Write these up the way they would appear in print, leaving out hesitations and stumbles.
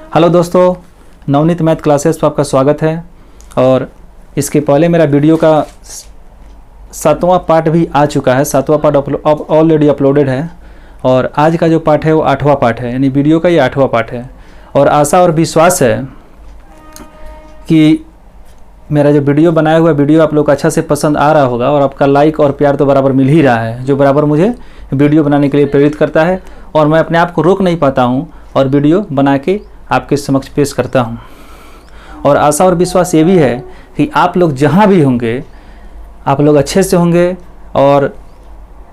Hello दोस्तों, Navneet math classes पर आपका स्वागत है। और इसके पहले मेरा वीडियो का 7वां पार्ट भी आ चुका है। 7वां पार्ट ऑलरेडी अपलोडेड है और आज का जो पार्ट है वो 8वां पार्ट है, यानी वीडियो का ये 8वां पार्ट है। और आशा और विश्वास है कि मेरा जो वीडियो बनाया हुआ वीडियो आप लोग को अच्छा से पसंद आ रहा होगा और आपका लाइक और प्यार तो बराबर मिल ही रहा है, जो बराबर मुझे वीडियो बनाने के लिए प्रेरित करता है। और मैं अपने आप को रोक नहीं पाता हूँ और वीडियो बना के आपके समक्ष पेश करता हूँ। और आशा और विश्वास ये भी है कि आप लोग जहाँ भी होंगे आप लोग अच्छे से होंगे और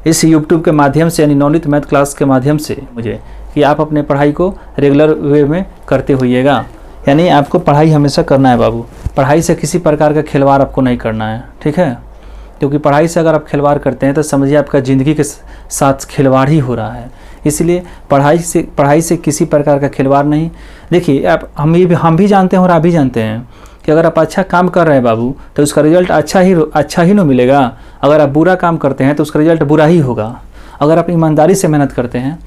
इस YouTube के माध्यम से यानी नवनीत मैथ क्लास के माध्यम से मुझे कि आप अपने पढ़ाई को रेगुलर वे में करते होइएगा। यानी आपको पढ़ाई हमेशा करना है बाबू, पढ़ाई से किसी प्रकार का खिलवाड़ आपको नहीं करना है, ठीक है। क्योंकि पढ़ाई से अगर आप खिलवाड़ करते हैं तो समझिए आपका ज़िंदगी के साथ खिलवाड़ ही हो रहा है। इसलिए पढ़ाई से किसी प्रकार का खिलवाड़ नहीं। देखिए आप हम भी जानते हैं और आप भी जानते हैं कि अगर आप अच्छा काम कर रहे हैं बाबू तो उसका रिजल्ट अच्छा ही नहीं मिलेगा। अगर आप बुरा काम करते हैं तो उसका रिजल्ट बुरा ही होगा। अगर आप ईमानदारी से मेहनत करते हैं,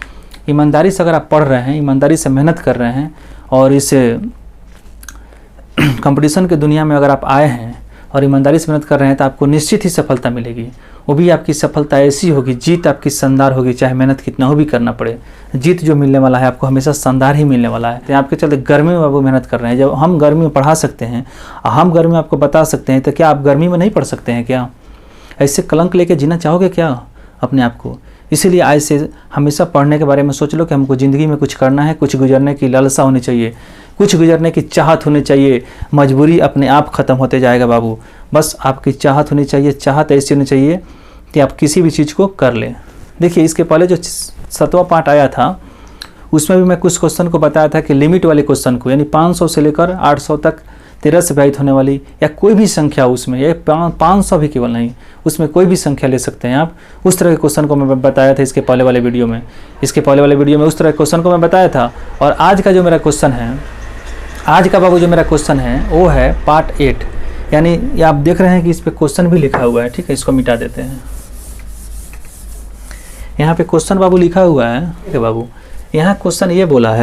ईमानदारी से अगर आप पढ़ रहे हैं, ईमानदारी से मेहनत कर रहे हैं और इस कंपटीशन के दुनिया में अगर आप आए हैं और ईमानदारी से मेहनत कर रहे हैं तो आपको निश्चित ही सफलता मिलेगी। वो भी आपकी सफलता ऐसी होगी, जीत आपकी शानदार होगी, चाहे मेहनत कितना हो भी करना पड़े। जीत जो मिलने वाला है आपको हमेशा शानदार ही मिलने वाला है। तो आपके चलते गर्मी में वो मेहनत कर रहे हैं। जब हम गर्मी में पढ़ा सकते हैं, हम गर्मी में आपको बता सकते हैं, तो क्या आप गर्मी में नहीं पढ़ सकते हैं? क्या ऐसे कलंक लेके जीना चाहोगे क्या अपने आप को? इसीलिए आज से हमेशा पढ़ने के बारे में सोच लो कि हमको ज़िंदगी में कुछ करना है, कुछ गुजरने की लालसा होनी चाहिए, कुछ गुजरने की चाहत होनी चाहिए। मजबूरी अपने आप ख़त्म होते जाएगा बाबू, बस आपकी चाहत होनी चाहिए। चाहत ऐसी होनी चाहिए कि आप किसी भी चीज़ को कर लें। देखिए इसके पहले जो 7वां पार्ट आया था उसमें भी मैं कुछ क्वेश्चन को बताया था कि लिमिट वाले क्वेश्चन को, यानी 500 से लेकर 800 तक 13 से विभाजित होने वाली या कोई भी संख्या, उसमें ये 500 भी केवल नहीं, उसमें कोई भी संख्या ले सकते हैं आप। उस तरह के क्वेश्चन को मैं बताया था इसके पहले वाले वीडियो में। उस तरह के क्वेश्चन को मैं बताया था। और आज का जो मेरा क्वेश्चन है, आज का बाबू जो मेरा क्वेश्चन है वो है पार्ट 8। यानी ये आप देख रहे हैं कि इस पर क्वेश्चन भी लिखा हुआ है, ठीक है। इसको मिटा देते हैं। यहाँ पे क्वेश्चन बाबू लिखा हुआ है, ठीक है बाबू। यहाँ क्वेश्चन ये बोला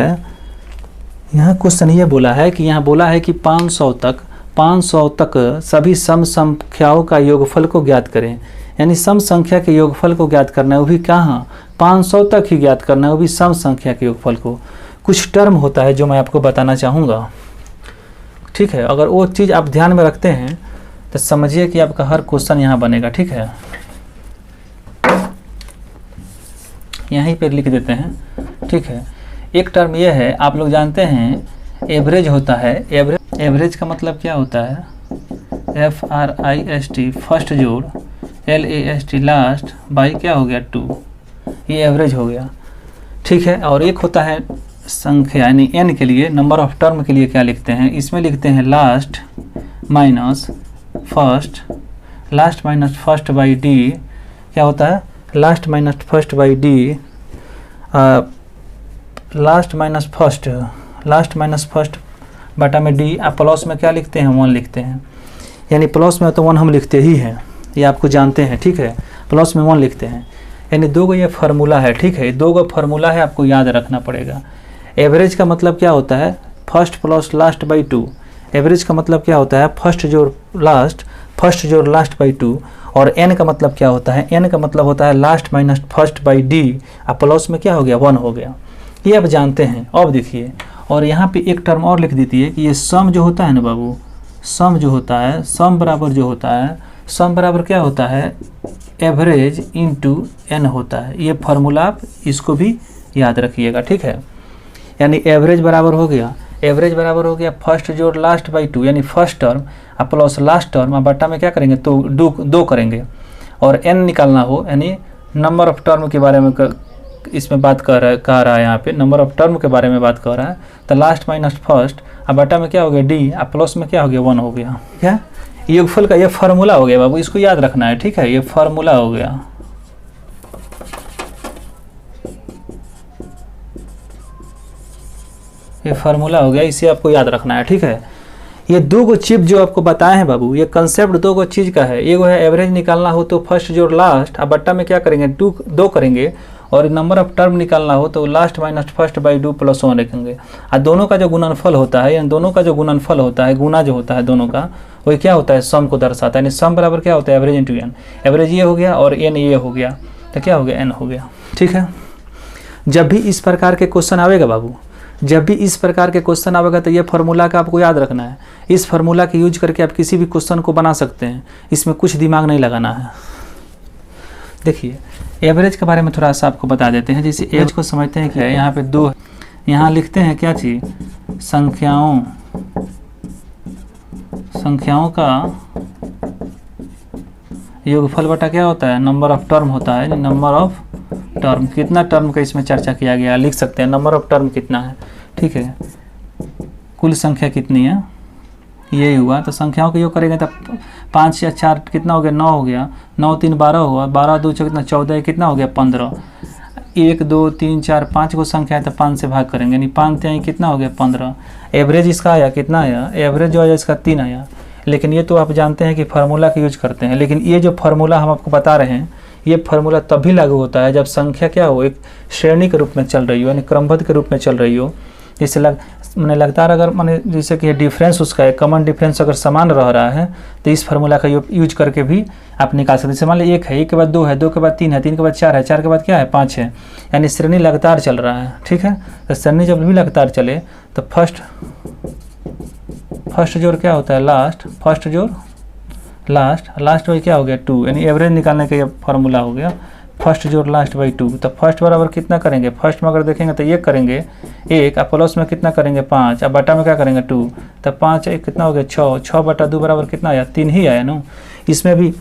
है कि यहाँ बोला है कि 500 तक सभी सम संख्याओं का योगफल को ज्ञात करें। यानी सम संख्या के योगफल को ज्ञात करना है, वो भी कहाँ? 500 तक ही ज्ञात करना है, वो भी सम संख्या के योगफल को। कुछ टर्म होता है जो मैं आपको बताना चाहूँगा, ठीक है। अगर वो चीज़ आप ध्यान में रखते हैं तो समझिए कि आपका हर क्वेश्चन यहाँ बनेगा, ठीक है। यहीं पर लिख देते हैं, ठीक है। एक टर्म ये है, आप लोग जानते हैं एवरेज होता है। एवरेज का मतलब क्या होता है? FRIST फर्स्ट जोड़ LAST लास्ट बाई क्या हो गया 2, ये एवरेज हो गया, ठीक है। और एक होता है संख्या, यानी n के लिए नंबर ऑफ टर्म के लिए क्या लिखते हैं? इसमें लिखते हैं last minus first by D. क्या होता है? Last minus first by D, last minus first बटा में डी। आप प्लस में क्या लिखते हैं? 1 लिखते हैं। यानी प्लस में तो 1 हम लिखते ही हैं, ये आपको जानते हैं, ठीक है। प्लस में 1 लिखते हैं। यानी 2 ये फार्मूला है, ठीक है। 2 फार्मूला है, आपको याद रखना पड़ेगा। एवरेज का मतलब क्या होता है? First plus last by 2। Average का मतलब क्या होता है? फर्स्ट जोड़ लास्ट बाई 2। और n का मतलब क्या होता है? n का मतलब होता है last minus first by D. अब प्लस में क्या हो गया? 1 हो गया। ये आप जानते हैं। अब देखिए, और यहाँ पे एक टर्म और लिख देती है कि ये सम जो होता है ना बाबू, सम बराबर क्या होता है? एवरेज इंटू n होता है। ये फार्मूला आप इसको भी याद रखिएगा, ठीक है। यानी एवरेज बराबर हो गया फर्स्ट जोड़ लास्ट बाई 2, यानी फर्स्ट टर्म अब प्लस लास्ट टर्म। अब बट्टा में क्या करेंगे? तो 2 करेंगे। और n निकालना हो, यानी नंबर ऑफ टर्म के बारे में इसमें बात कह रहा है यहाँ पे, नंबर ऑफ टर्म के बारे में बात कर रहा है। तो लास्ट माइनस फर्स्ट, अब बट्टा में क्या हो गया? डी। अब प्लस में क्या हो गया? 1 हो गया, ठीक है। योगफल का ये फार्मूला हो गया बाबू, इसको याद रखना है, ठीक है। ये फार्मूला हो गया। इसे आपको याद रखना है, ठीक है। ये 2 चिप जो आपको बताए हैं बाबू, ये कंसेप्ट 2 चीज़ का है। एक है एवरेज निकालना हो तो फर्स्ट जोड़ लास्ट, अब बट्टा में क्या करेंगे? 2 करेंगे। और नंबर ऑफ टर्म निकालना हो तो लास्ट माइनस फर्स्ट बाई 2 + 1 रखेंगे। और दोनों का जो गुणनफल होता है, यानी दोनों का जो गुणनफल होता है, गुना जो होता है दोनों का, वही क्या होता है, सम को दर्शाता है। यानी सम बराबर क्या होता है, एवरेज इंटू एन। एवरेज ये हो गया और एन ये हो गया, तो क्या हो गया, एन हो गया। ठीक है, जब भी इस प्रकार के क्वेश्चन आवेगा बाबू, जब भी इस प्रकार के क्वेश्चन आवेगा तो ये फार्मूला का आपको याद रखना है। इस फार्मूला के यूज करके आप किसी भी क्वेश्चन को बना सकते हैं, इसमें कुछ दिमाग नहीं लगाना है। देखिए एवरेज के बारे में थोड़ा सा आपको बता देते हैं। जैसे एवरेज को समझते हैं कि यहाँ पे 2, यहाँ लिखते हैं क्या चीज़, संख्याओं का योगफल बटा क्या होता है, नंबर ऑफ टर्म होता है। नंबर ऑफ टर्म, कितना टर्म का इसमें चर्चा किया गया, लिख सकते हैं नंबर ऑफ टर्म कितना है। ठीक है, कुल संख्या कितनी है, यही हुआ। तो संख्याओं का योग करेंगे तो 5 या 4 कितना हो गया, 9 हो गया। 9 3 12 हुआ, 12 2 कितना 14, कितना हो गया 15। 1 2 3 4 5 को संख्या है तो 5 से भाग करेंगे, यानी 5 3 कितना हो गया 15। एवरेज इसका आया कितना आया, एवरेज जो आया इसका 3 आया। लेकिन ये तो आप जानते हैं कि फार्मूला का यूज करते हैं, लेकिन ये जो फार्मूला हम आपको बता रहे हैं, ये फार्मूला तभी लागू होता है जब संख्या क्या हो, एक श्रेणी के रूप में चल रही हो, यानी क्रमबद्ध के रूप में चल रही हो। जैसे मैंने लगातार अगर मैंने जैसे कि डिफरेंस उसका है, कॉमन डिफरेंस अगर समान रह रहा है तो इस फार्मूला का यूज करके भी आप निकाल सकते हैं। जैसे मान लीजिए 1 है, 1 के बाद 2 है, 2 के बाद 3 है, 3 के बाद 4 है, 4 के बाद क्या है 5 है, यानी श्रेणी लगातार चल रहा है। ठीक है, तो श्रेणी जब भी लगातार चले तो फर्स्ट जोड़ क्या होता है, लास्ट, फर्स्ट जोड़ लास्ट बाई क्या हो गया 2, यानी एवरेज निकालने का ये फार्मूला हो गया, फर्स्ट जोड़ लास्ट बाई 2। तो फर्स्ट बराबर कितना करेंगे, फर्स्ट में अगर देखेंगे तो ये करेंगे 1, और प्लस में कितना करेंगे 5, और बटा में क्या करेंगे 2। तो 5 1 कितना हो गया 6, 6 बटा 2 बराबर कितना आया, 3 ही आया ना। इसमें भी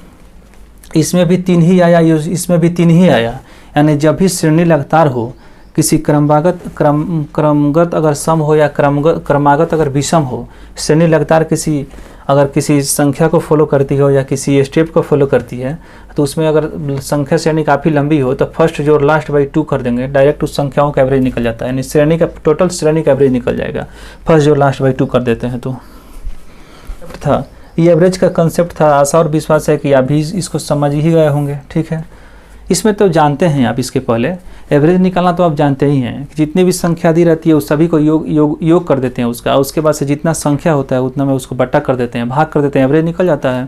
3 ही आया, इसमें भी 3 ही आया। यानी जब भी श्रेणी लगातार हो, किसी क्रमगत अगर सम हो या क्रमागत अगर विषम हो, श्रेणी लगातार किसी संख्या को फॉलो करती हो या किसी स्टेप को फॉलो करती है, तो उसमें अगर संख्या श्रेणी काफ़ी लंबी हो तो फर्स्ट जोड़ लास्ट बाई 2 कर देंगे, डायरेक्ट उस संख्याओं का एवरेज निकल जाता है। यानी श्रेणी का टोटल श्रेणी का एवरेज निकल जाएगा, फर्स्ट जोड़ लास्ट बाई 2 कर देते हैं। तो था ये एवरेज का कंसेप्ट था। आशा और विश्वास है कि आप भी इसको समझ ही गए होंगे। ठीक है, इसमें तो जानते हैं आप, इसके पहले एवरेज निकालना तो आप जानते ही हैं कि जितनी भी संख्या दी रहती है उस सभी को योग कर देते हैं उसका, उसके बाद से जितना संख्या होता है उतना में उसको बट्टा कर देते हैं, भाग कर देते हैं, एवरेज निकल जाता है।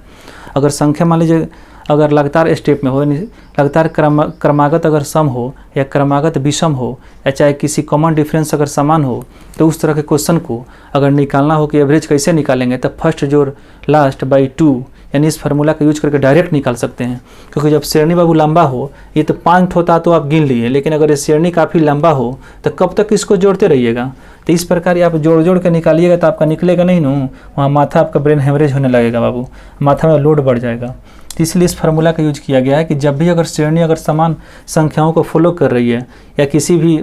अगर संख्या मान लीजिए अगर लगातार स्टेप में हो, लगातार क्रमागत अगर सम हो या क्रमागत विषम हो या चाहे किसी कॉमन डिफरेंस अगर समान हो, तो उस तरह के क्वेश्चन को अगर निकालना हो कि एवरेज कैसे निकालेंगे, तो फर्स्ट जोड़ लास्ट बाई 2 यानी इस फार्मूला का यूज करके डायरेक्ट निकाल सकते हैं। क्योंकि जब श्रेणी बाबू लंबा हो, ये तो 5 होता तो आप गिन लिए, लेकिन अगर ये श्रेणी काफ़ी लंबा हो तो कब तक इसको जोड़ते रहिएगा। तो इस प्रकार आप जोड़ के निकालिएगा तो आपका निकलेगा नहीं ना, वहाँ माथा आपका ब्रेन हेमरेज होने लगेगा बाबू, माथा में लोड बढ़ जाएगा। तो इसलिए इस फार्मूला का यूज किया गया है कि जब भी अगर श्रेणी अगर समान संख्याओं को फॉलो कर रही है या किसी भी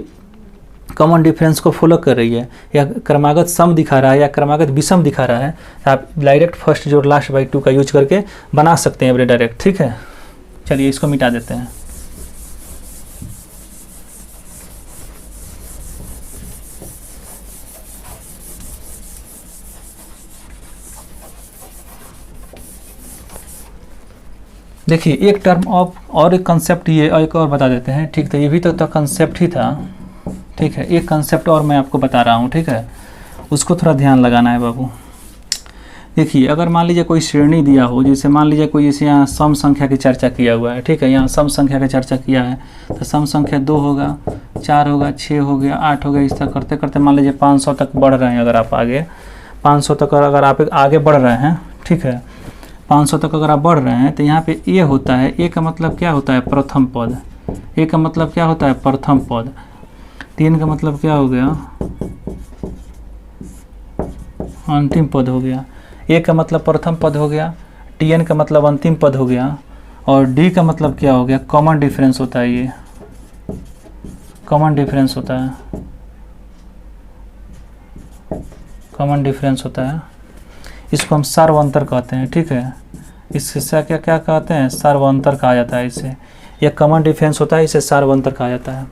कॉमन डिफरेंस को फॉलो कर रही है या क्रमागत सम दिखा रहा है या क्रमागत विषम दिखा रहा है, तो आप डायरेक्ट फर्स्ट जोड़ लास्ट बाई 2 का यूज करके बना सकते हैं एवरेज डायरेक्ट। ठीक है, चलिए इसको मिटा देते हैं। देखिए एक टर्म ऑफ और एक कंसेप्ट ये एक और बता देते हैं। ठीक, तो ये भी तो कंसेप्ट ही था। ठीक है, एक कंसेप्ट और मैं आपको बता रहा हूँ। ठीक है, उसको थोड़ा ध्यान लगाना है बाबू। देखिए अगर मान लीजिए कोई श्रेणी दिया हो, जैसे मान लीजिए कोई जैसे यहाँ सम संख्या की चर्चा किया हुआ है। ठीक है, यहाँ सम संख्या की चर्चा किया है, तो सम संख्या 2 होगा, 4 होगा, 6 हो गया, 8 हो गया। इस तरह करते करते मान लीजिए 500 तक बढ़ रहे हैं। अगर आप आगे 500 तक अगर आप आगे बढ़ रहे हैं, ठीक है, 500 तक अगर आप बढ़ रहे हैं, तो यहाँ पे ए होता है। ए का मतलब क्या होता है, प्रथम पद। ए का मतलब क्या होता है, प्रथम पद। 3 का मतलब क्या हो गया, अंतिम पद हो गया। ए का मतलब प्रथम पद हो गया, टीएन का मतलब अंतिम पद हो गया, और डी का मतलब क्या हो गया, कॉमन डिफरेंस होता है। ये कॉमन डिफरेंस होता है, कॉमन डिफरेंस होता है। इसको हम सार्वंतर कहते हैं। ठीक है, इस हिस्सा क्या क्या कहते हैं, सार्वंतर कहा जाता है इसे। यह कॉमन डिफरेंस होता है, इसे सार्वंतर कहा जाता है।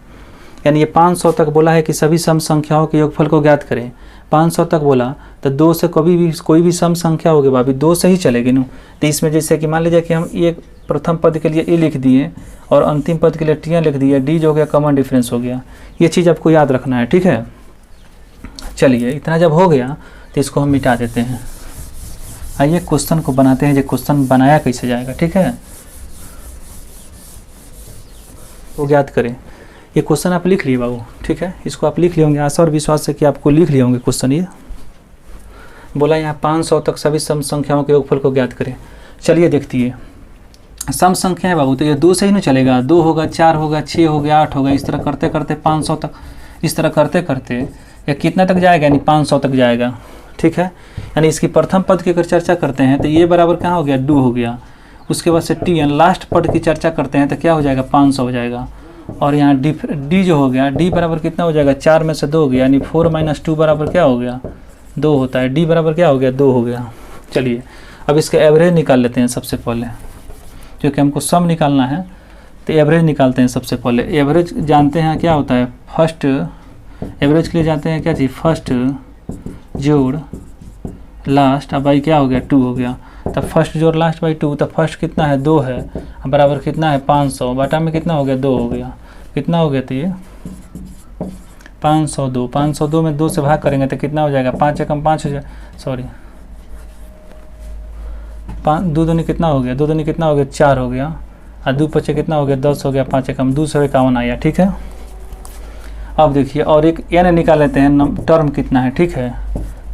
यानी ये 500 तक बोला है कि सभी सम संख्याओं के योगफल को ज्ञात करें। 500 तक बोला तो 2 से कोई भी सम संख्या होगी भाभी 2 से ही चलेगी ना। तो इसमें जैसे कि मान लीजिए कि हम ये प्रथम पद के लिए ए लिख दिए और अंतिम पद के लिए टी लिख दिए, डी जो हो गया कॉमन डिफरेंस हो गया। ये चीज़ आपको याद रखना है, ठीक है। चलिए इतना जब हो गया तो इसको हम मिटा देते हैं। आइए क्वेश्चन को बनाते हैं, जो क्वेश्चन बनाया कैसे जाएगा, ठीक है। वो ज्ञात करें। ये क्वेश्चन आप लिख लिए बाबू, ठीक है। इसको आप लिख लिए होंगे, आशा और विश्वास है कि आपको लिख लिए होंगे क्वेश्चन। ये बोला यहाँ 500 तक सभी सम संख्याओं के योगफल को ज्ञात करें। चलिए देखिए, सम संख्या है बाबू, तो ये 2 से ही नहीं चलेगा। 2 होगा, 4 होगा, 6 हो गया, 8 होगा, इस तरह करते करते 500 तक, इस तरह करते करते ये कितना तक जाएगा, यानी 500 तक जाएगा, ठीक है। यानी इसकी प्रथम पद की अगर चर्चा करते हैं तो ये बराबर कहाँ हो गया, 2 हो गया। उसके बाद से टी एन लास्ट पद की चर्चा करते हैं तो क्या हो जाएगा, 500 हो जाएगा। और यहाँ डी जो हो गया, डी बराबर कितना हो जाएगा, 4 में से 2 हो गया, यानी 4 - 2 बराबर क्या हो गया, 2 होता है। डी बराबर क्या हो गया, 2 हो गया। चलिए अब इसके एवरेज निकाल लेते हैं सबसे पहले, क्योंकि हमको सम निकालना है तो एवरेज निकालते हैं सबसे पहले। एवरेज जानते हैं क्या होता है, फर्स्ट एवरेज के लिए जानते हैं क्या चीज़, फर्स्ट जोड़ लास्ट। अब भाई क्या हो गया, 2 हो गया। तब फर्स्ट जोड़ लास्ट बाई 2, तब फर्स्ट कितना है, 2 है, बराबर कितना है 500, बटा में कितना हो गया, 2 हो गया। कितना हो गया, तो ये 502। 502 में 2 से भाग करेंगे तो कितना हो जाएगा, 5 एकम 5 हो जाए, सॉरी 2 दूनी कितना हो गया, 2 दूनी कितना हो गया, 4 हो गया। और 2 पचे कितना हो गया, 10 हो गया। 5 एकम 251 आया, ठीक है। अब देखिए और एक एन निकाल लेते हैं, टर्म कितना है, ठीक है।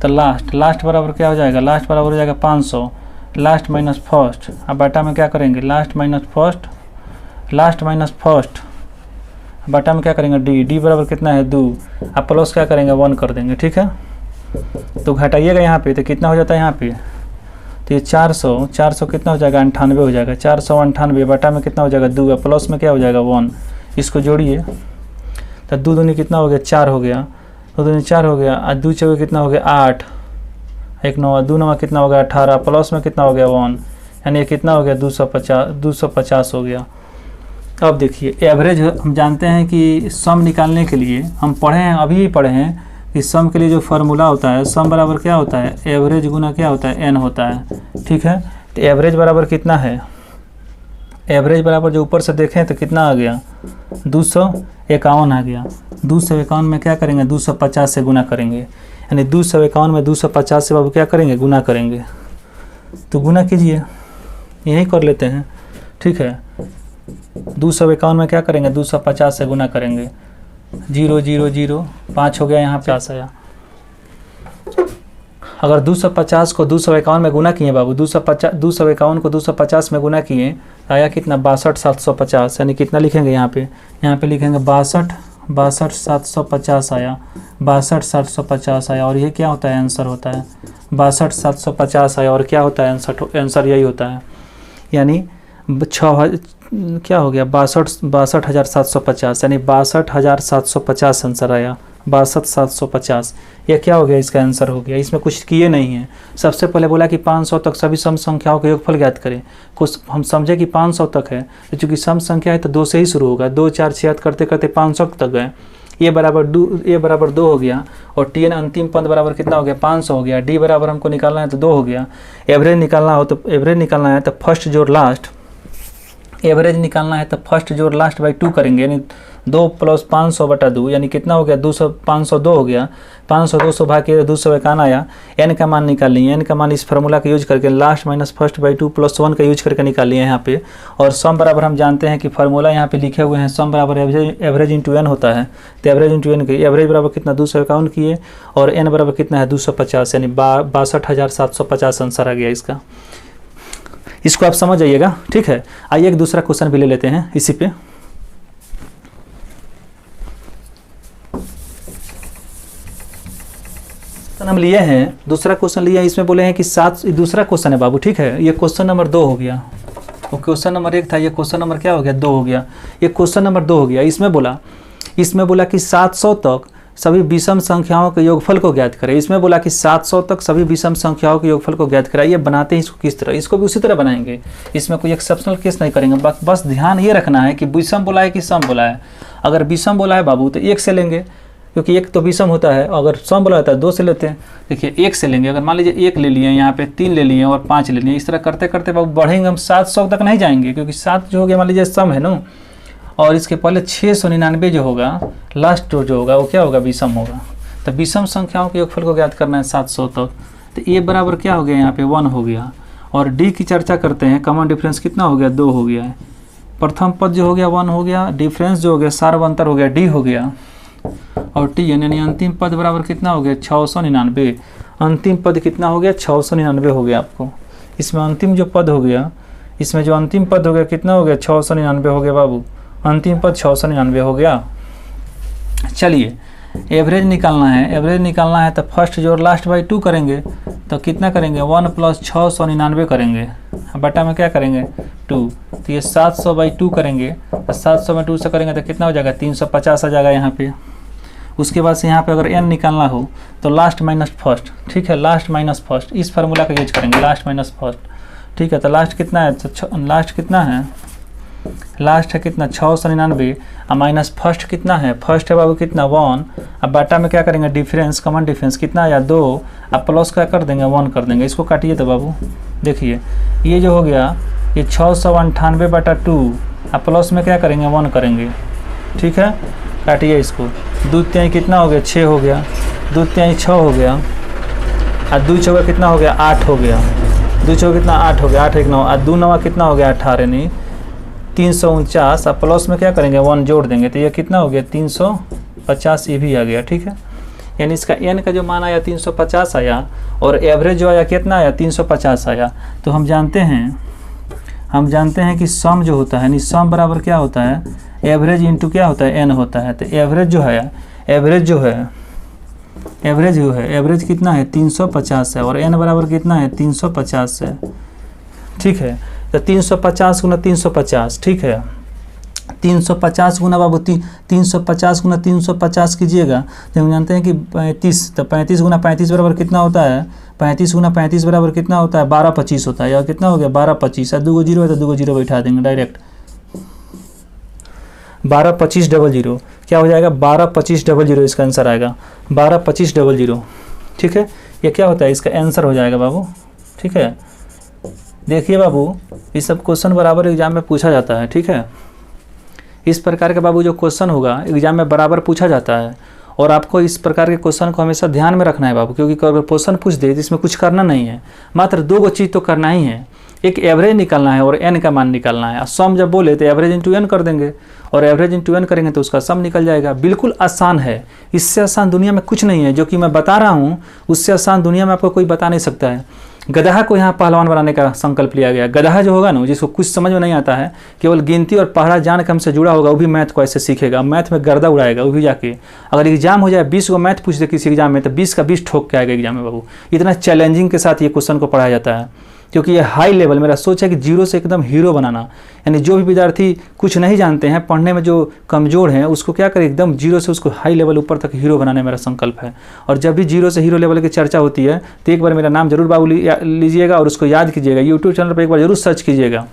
तो लास्ट बराबर क्या हो जाएगा, लास्ट बराबर हो जाएगा 500, लास्ट माइनस फर्स्ट। अब बटा में क्या करेंगे, लास्ट माइनस फर्स्ट, बटा में क्या करेंगे, डी बराबर कितना है, 2। अब प्लस क्या करेंगे, 1 कर देंगे, ठीक है। तो घटाइएगा यहाँ पे तो कितना हो जाता है, यहाँ पे तो ये 400 कितना हो जाएगा, 98 हो जाएगा। 498 बटा में कितना हो जाएगा, 2, प्लस में क्या हो जाएगा, 1। इसको जोड़िए तो 2 दूनी कितना हो गया, 4 हो गया। 2 दूनी 4 हो गया, और 2 चौके कितना हो गया, 8, 1 9, 2 9 कितना हो गया, 18, प्लस में कितना हो गया, 1, यानी कितना हो गया, 250 हो गया। अब देखिए एवरेज हम जानते हैं कि सम निकालने के लिए हम पढ़े हैं, अभी ही पढ़े हैं कि सम के लिए जो फार्मूला होता है, सम बराबर क्या होता है, एवरेज गुना क्या होता है, एन होता है, ठीक है। तो एवरेज बराबर कितना है, एवरेज बराबर जो ऊपर से देखें तो कितना आ गया, 251 आ गया। 251 में क्या करेंगे, 250 से गुना करेंगे, यानी 251 में 250 से बाबू क्या करेंगे, गुना करेंगे। तो गुना कीजिए, यही कर लेते हैं, ठीक है। 251 में क्या करेंगे, 250 से गुना करेंगे, 0 0 0 5 हो गया, यहाँ 50 आया। अगर 250 को 251 में गुना किए बाबू, 251 को 250 में गुना किए आया कितना, 62,750, यानी कितना लिखेंगे यहाँ पे लिखेंगे 62,750 आया, 62,750 आया। और ये क्या होता है, आंसर होता है 62,750 आया। और क्या होता है आंसर यही होता है, यानी क्या हो गया, 62,750, यानी 62,750 आंसर आया, 62,750। ये क्या हो गया, इसका आंसर हो गया। इसमें कुछ किए नहीं है। सबसे पहले बोला कि 500 तक सभी सम संख्याओं के योगफल ज्ञात करें। कुछ हम समझे कि 500 तक है, तो चूँकि सम संख्या है तो 2 से ही शुरू होगा। 2 4 6 करते करते 500 तक गए। ए बराबर 2 हो गया। और टी एन अंतिम पद बराबर कितना हो गया, 500 हो गया। डी बराबर हमको निकालना है तो 2 हो गया। एवरेज निकालना है तो फर्स्ट जोड़ लास्ट, एवरेज निकालना है तो फर्स्ट जोड़ लास्ट बाई 2 करेंगे, यानी 2 + 500 बटा 2, यानी कितना हो गया, 502 हो गया। 502 से भाग के 251 आया। एन का मान निकाल लिए, एन का मान इस फार्मूला का यूज करके लास्ट माइनस फर्स्ट बाई 2 + 1 का यूज करके निकाल लिए यहाँ पे। और सम बराबर हम जानते हैं कि फार्मूला यहाँ पे लिखे हुए हैं, सम बराबर एवरेज इंटू एन होता है। तो एवरेज इंटू एन के एवरेज बराबर कितना, 251 किए, और एन बराबर कितना है, 250, यानी 62,750 आंसर आ गया इसका। इसको आप समझ जाइएगा, ठीक है। आइए एक दूसरा क्वेश्चन भी ले लेते हैं इसी पे। हम लिए हैं, दूसरा क्वेश्चन लिया है। इसमें बोले हैं कि दूसरा क्वेश्चन है बाबू, ठीक है। ये क्वेश्चन नंबर 2 हो गया। वो क्वेश्चन नंबर 1 था, ये क्वेश्चन नंबर क्या हो गया, 2 हो गया। ये क्वेश्चन नंबर 2 हो गया। इसमें बोला कि 700 तक सभी विषम संख्याओं के योगफल को ज्ञात करें। इसमें बोला कि 700 तक सभी विषम संख्याओं के योगफल को ज्ञात कराइए। बनाते हैं इसको किस तरह, इसको भी उसी तरह बनाएंगे, इसमें कोई एक्सेप्शनल केस नहीं करेंगे। बस ध्यान ये रखना है कि विषम बोला है कि सम बोला है। अगर विषम बोला है बाबू तो 1 से लेंगे, क्योंकि 1 तो विषम होता है। अगर सम बोला होता है 2 से लेते हैं। देखिए 1 से लेंगे, अगर मान लीजिए 1 ले लिए, यहाँ पे 3 ले लिए और 5 ले लिए, इस तरह करते करते बाबू बढ़ेंगे हम 700 तक नहीं जाएंगे, क्योंकि 7 जो हो गया मान लीजिए सम है ना, और इसके पहले 699 जो होगा लास्ट जो होगा वो क्या होगा, विषम होगा। तो विषम संख्याओं के योगफल को ज्ञात करना है 700 तक। तो ए बराबर क्या हो गया, यहाँ पे 1 हो गया। और डी की चर्चा करते हैं, कॉमन डिफरेंस कितना हो गया, 2 हो गया है। प्रथम पद जो हो गया 1 हो गया, डिफरेंस जो हो गया सार्व अंतर हो गया डी हो गया, और टी यानी अंतिम पद बराबर कितना हो गया 699। अंतिम पद कितना हो गया 699 हो गया आपको। इसमें अंतिम जो पद हो गया, इसमें जो अंतिम पद हो गया कितना हो गया 699 हो गया बाबू। अंतिम पद 699 हो गया। चलिए एवरेज निकालना है, एवरेज निकालना है तो फर्स्ट जो लास्ट बाई 2 करेंगे, तो कितना करेंगे 1 + 699 करेंगे, बटा में क्या करेंगे 2। तो ये 700/2 करेंगे, तो 700/2 से करेंगे तो कितना हो जाएगा 350 आ जाएगा यहाँ पे। उसके बाद से यहाँ पे अगर n निकालना हो तो लास्ट माइनस फर्स्ट, ठीक है, लास्ट माइनस फर्स्ट, इस फार्मूला का यूज करेंगे, लास्ट माइनस फर्स्ट, ठीक है। तो लास्ट कितना है, तो लास्ट कितना है, लास्ट है कितना 699, और माइनस फर्स्ट कितना है, फर्स्ट है बाबू कितना 1। अब बाटा में क्या करेंगे डिफरेंस, कॉमन डिफरेंस कितना आया 2, अब प्लस क्या कर देंगे 1 कर देंगे। इसको काटिए तो बाबू देखिए ये जो हो गया ये 698/2, अब प्लस में क्या करेंगे 1 करेंगे, ठीक है। काटिए इसको, 2 तिहाई कितना हो गया 6 हो गया, 2 तिहाई 6 हो गया, और 2 चौका कितना हो गया 8 हो गया, 2 चौका कितना 8 हो गया, 8 1 9, और 2 9 कितना हो गया 18 नहीं 349, अब प्लस में क्या करेंगे 1 जोड़ देंगे, तो ये कितना हो गया 350, ये भी आ गया, ठीक है। यानी इसका n का जो मान आया 350 आया, और एवरेज जो आया कितना आया 350 आया। तो हम जानते हैं कि सम जो होता है, यानी सम बराबर क्या होता है, एवरेज इंटू क्या होता है n होता है। तो एवरेज जो है एवरेज कितना है 350 है, और n बराबर कितना है 350 है, ठीक है। तो 350 गुना 350, ठीक है, 350 गुना बाबू 350 गुना 350 कीजिएगा, तो हम जानते हैं कि 35, तो 35 गुना 35 बराबर कितना होता है, 35 गुना 35 बराबर कितना होता है 1225 होता है, या कितना हो गया 1225, और 2 0 है तो 2 0 बैठा देंगे डायरेक्ट, 122500 क्या हो जाएगा 122500, इसका आंसर आएगा 122500, ठीक है। ये क्या होता है, इसका आंसर हो जाएगा बाबू, ठीक है। देखिए बाबू ये सब क्वेश्चन बराबर एग्जाम में पूछा जाता है, ठीक है। इस प्रकार के बाबू जो क्वेश्चन होगा एग्जाम में बराबर पूछा जाता है, और आपको इस प्रकार के क्वेश्चन को हमेशा ध्यान में रखना है बाबू, क्योंकि अगर क्वेश्चन पूछ दे तो इसमें कुछ करना नहीं है, मात्र 2 चीज़ तो करना ही है, एक एवरेज निकालना है और n का मान निकालना है। सम जब बोले तो एवरेज इंटू n कर देंगे, और एवरेज इंटू n करेंगे तो उसका सम निकल जाएगा। बिल्कुल आसान है, इससे आसान दुनिया में कुछ नहीं है। जो कि मैं बता रहा हूँ उससे आसान दुनिया में आपको कोई बता नहीं सकता है। गधा को यहाँ पहलवान बनाने का संकल्प लिया गया। गधा जो होगा ना, जिसको कुछ समझ में नहीं आता है, केवल गिनती और पढ़ा जान के हमसे जुड़ा होगा, वो भी मैथ को ऐसे सीखेगा, मैथ में गर्दा उड़ाएगा वो भी जाके। अगर एग्जाम हो जाए 20 को मैथ पूछ दे किसी एग्जाम में, तो 20 का 20 ठोक के आएगा एग्जाम में बाबू। इतना चैलेंजिंग के साथ ये क्वेश्चन को पढ़ाया जाता है, क्योंकि ये हाई लेवल, मेरा सोच है कि 0 से एकदम हीरो बनाना। यानी जो भी विद्यार्थी कुछ नहीं जानते हैं, पढ़ने में जो कमज़ोर हैं, उसको क्या करें एकदम 0 से उसको हाई लेवल ऊपर तक हीरो बनाने मेरा संकल्प है। और जब भी 0 से हीरो लेवल की चर्चा होती है तो एक बार मेरा नाम जरूर बाबू लीजिएगा और उसको याद कीजिएगा, यूट्यूब चैनल पर एक बार जरूर सर्च कीजिएगा।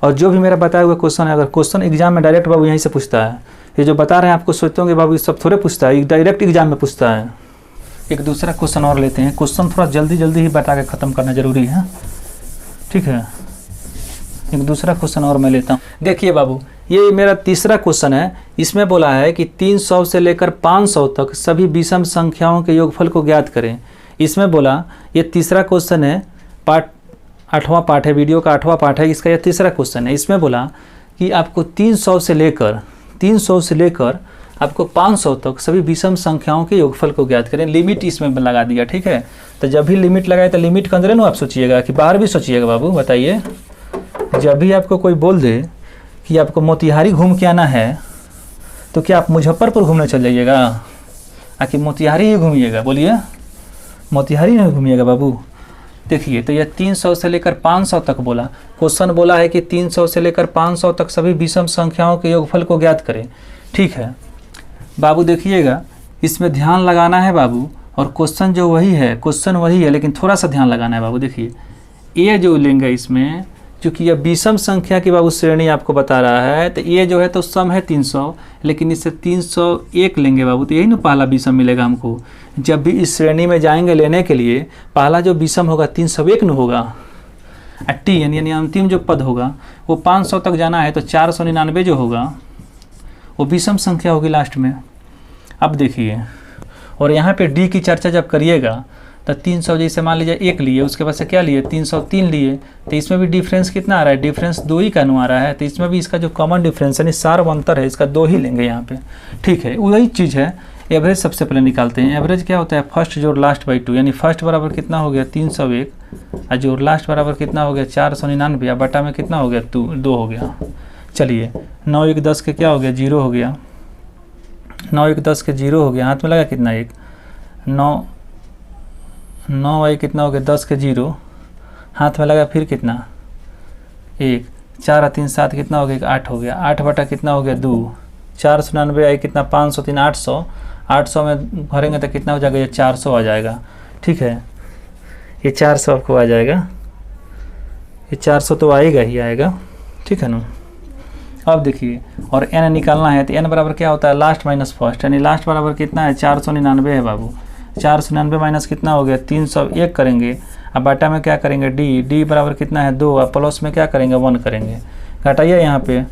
और जो भी मेरा बताया हुआ क्वेश्चन है, अगर क्वेश्चन एग्जाम में डायरेक्ट बाबू यहीं से पूछता है, ये जो बता रहे हैं आपको सोचते होंगे बाबू ये सब थोड़े पूछता है, डायरेक्ट एग्जाम में पूछता है। एक दूसरा क्वेश्चन और लेते हैं, क्वेश्चन थोड़ा जल्दी जल्दी ही बता के ख़त्म करना जरूरी है, ठीक है। एक दूसरा क्वेश्चन और मैं लेता हूँ। देखिए बाबू ये मेरा तीसरा क्वेश्चन है। इसमें बोला है कि 300 से लेकर 500 तक सभी विषम संख्याओं के योगफल को ज्ञात करें। इसमें बोला, ये तीसरा क्वेश्चन है, पार्ट 8वां पार्ट है, वीडियो का 8वां पार्ट है, इसका यह तीसरा क्वेश्चन है। इसमें बोला कि आपको 300 से लेकर आपको 500 तक सभी विषम संख्याओं के योगफल को ज्ञात करें। लिमिट इसमें लगा दिया, ठीक है। तो जब भी लिमिट लगाए तो लिमिट के अंदर ना आप सोचिएगा कि बाहर भी सोचिएगा बाबू। बताइए, जब भी आपको कोई बोल दे कि आपको मोतिहारी घूम के आना है, तो क्या आप मुजफ्फरपुर घूमने चल जाइएगा, आकि मोतिहारी ही घूमिएगा? बोलिए, मोतिहारी नहीं घूमिएगा बाबू। देखिए, तो यह 300 से लेकर 500 तक बोला। क्वेश्चन बोला है कि 300 से लेकर 500 तक सभी विषम संख्याओं के योगफल को ज्ञात करें, ठीक है बाबू। देखिएगा इसमें ध्यान लगाना है बाबू, और क्वेश्चन जो वही है, क्वेश्चन वही है, लेकिन थोड़ा सा ध्यान लगाना है बाबू। देखिए ये जो लेंगे इसमें, चूँकि यह विषम संख्या की बाबू श्रेणी आपको बता रहा है, तो ये जो है तो सम है 300, लेकिन इससे 301 लेंगे बाबू, तो यही ना पहला विषम मिलेगा हमको। जब भी इस श्रेणी में जाएंगे लेने के लिए, पहला जो विषम होगा 301 न होगा, टी यानी अंतिम जो पद होगा वो 500 तक जाना है, तो 499 जो होगा वो विषम संख्या होगी लास्ट में। अब देखिए, और यहाँ पे डी की चर्चा जब करिएगा तो 300 जैसे मान लीजिए 1 लिए, उसके बाद से क्या लिए 303 लिए, तो इसमें भी डिफरेंस कितना आ रहा है, डिफरेंस 2 ही का आ रहा है, तो इसमें भी इसका जो कॉमन डिफरेंस यानी सार अंतर है इसका 2 ही लेंगे यहाँ पे। ठीक है, वही चीज़ है। एवरेज सबसे पहले निकालते हैं। एवरेज क्या होता है, फर्स्ट जोड़ लास्ट बाई 2, यानी फर्स्ट बराबर कितना हो गया 301, और जोड़ लास्ट बराबर कितना हो गया 499, बटा में कितना हो गया 2 हो गया। चलिए 9 1 10 के क्या हो गया 0 हो गया, 9 1 10 के 0 हो गया, हाथ में लगा कितना 1, 9 वाई कितना हो गया 10 के 0, हाथ में लगा फिर कितना 1, 4 और 3 7 कितना हो गया 8 हो गया, 8 बटा कितना हो गया 2, 499 आई कितना 500 3 800, 800 में भरेंगे तो कितना हो जाएगा, ये 400 आ जाएगा। ठीक है, ये 400 आपको आ जाएगा, ये 400 तो आएगा ही आएगा। ठीक है ना। अब देखिए, और n निकालना है तो n बराबर क्या होता है लास्ट माइनस फर्स्ट, यानी लास्ट बराबर कितना है 499 है बाबू। 499 माइनस कितना हो गया 301 करेंगे, अब बटा में क्या करेंगे डी बराबर कितना है 2, और प्लस में क्या करेंगे 1 करेंगे। घटाइए यहाँ पे,